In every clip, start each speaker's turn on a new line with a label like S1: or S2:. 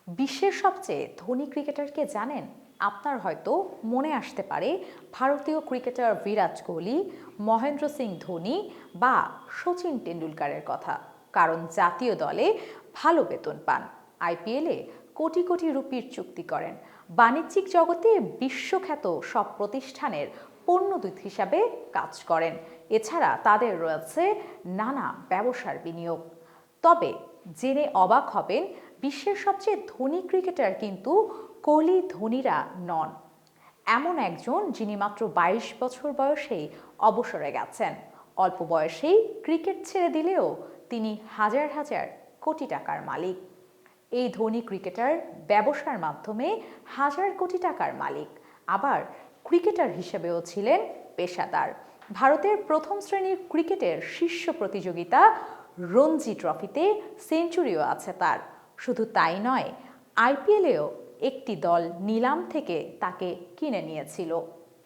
S1: বিশ্বের সবচেয়ে ধনী ক্রিকেটারকে জানেন? আপনার হয়তো মনে আসতে পারে ভারতীয় ক্রিকেটার বিরাট কোহলি, মহেন্দ্র সিং ধোনি বা সচিন টেন্ডুলকারের কথা। কারণ জাতীয় দলে ভালো বেতন পান, আইপিএলে কোটি কোটি রুপির চুক্তি করেন, বাণিজ্যিক জগতে বিশ্বখ্যাত সব প্রতিষ্ঠানের পণ্যদূত হিসাবে কাজ করেন। এছাড়া তাদের রয়েছে নানা ব্যবসার বিনিয়োগ। তবে জেনে অবাক হবেন, বিশ্বের সবচেয়ে ধনী ক্রিকেটার কিন্তু কোহলি ধোনিরা নন। এমন একজন যিনি মাত্র ২২ বছর বয়সেই অবসরে গেছেন। অল্প বয়সেই ক্রিকেট ছেড়ে দিলেও তিনি হাজার হাজার কোটি টাকার মালিক। এই ধনী ক্রিকেটার ব্যবসার মাধ্যমে হাজার কোটি টাকার মালিক, আবার ক্রিকেটার হিসেবেও ছিলেন পেশাদার। ভারতের প্রথম শ্রেণীর ক্রিকেটের শীর্ষ প্রতিযোগিতা রঞ্জি ট্রফিতে সেঞ্চুরিও আছে তার। শুধু তাই নয়, আইপিএলেও একটি দল নিলাম থেকে তাকে কিনে নিয়েছিল।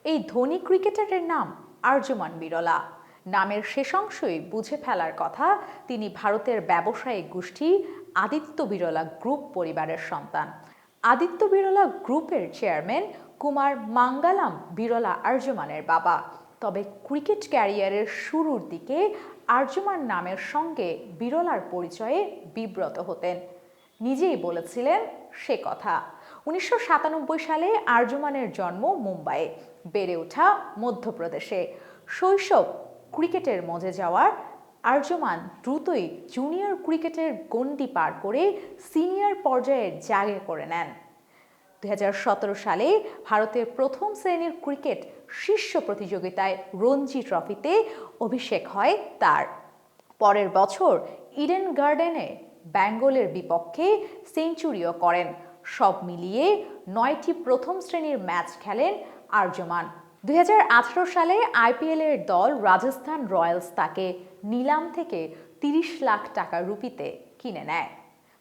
S1: এই ধনী ক্রিকেটারের নাম আর্যমান বিরলা। নামের শেষ অংশই বুঝে ফেলার কথা, তিনি ভারতের ব্যবসায়িক গোষ্ঠী আদিত্য বিরলা গ্রুপ পরিবারের সন্তান। আদিত্য বিরলা গ্রুপের চেয়ারম্যান কুমার মাঙ্গালাম বিরলা আর্যমানের বাবা। তবে ক্রিকেট ক্যারিয়ারের শুরুর দিকে আর্যমান নামের সঙ্গে বিরলার পরিচয়ে বিব্রত হতেন। নিজেই বলেছিলেন সে কথা। ১৯৯৭ সালে আর্যমানের জন্ম মুম্বাইয়ে, বেড়ে ওঠা মধ্যপ্রদেশে। শৈশব ক্রিকেটের মজে যাওয়ার আর্যমান দ্রুতই জুনিয়র ক্রিকেটের গণ্ডি পার করে সিনিয়র পর্যায়ের জায়গা করে নেন। ২০১৭ সালে ভারতের প্রথম শ্রেণীর ক্রিকেট শীর্ষ প্রতিযোগিতায় রঞ্জি ট্রফিতে অভিষেক হয় তার। পরের বছর ইডেন গার্ডেনে বেঙ্গলের বিপক্ষে সেঞ্চুরিও করেন। সব মিলিয়ে ৯টি প্রথম শ্রেণীর ম্যাচ খেলেন আর্যমান। ২০১৮ সালে আইপিএলের দল রাজস্থান রয়্যালস তাকে নিলাম থেকে ৩০ লাখ টাকা রুপিতে কিনে নেয়।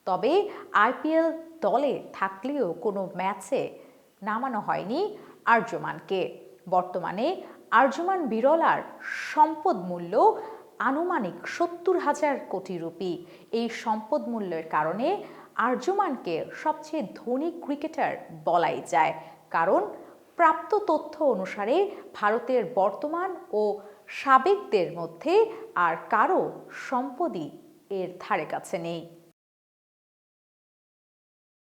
S1: তবে আইপিএল দলে থাকলেও কোনো ম্যাচে নামানো হয়নি আর্যমানকে। বর্তমানে আর্যমান বিরলার সম্পদ মূল্য আনুমানিক ৭০,০০০ কোটি রুপি। এই সম্পদ মূল্যের কারণে আর্যমানকে সবচেয়ে ধনী ক্রিকেটার বলাই যায়। কারণ প্রাপ্ত তথ্য অনুসারে ভারতের বর্তমান ও সাবেকদের মধ্যে আর কারো সম্পদই এর ধারে কাছে নেই।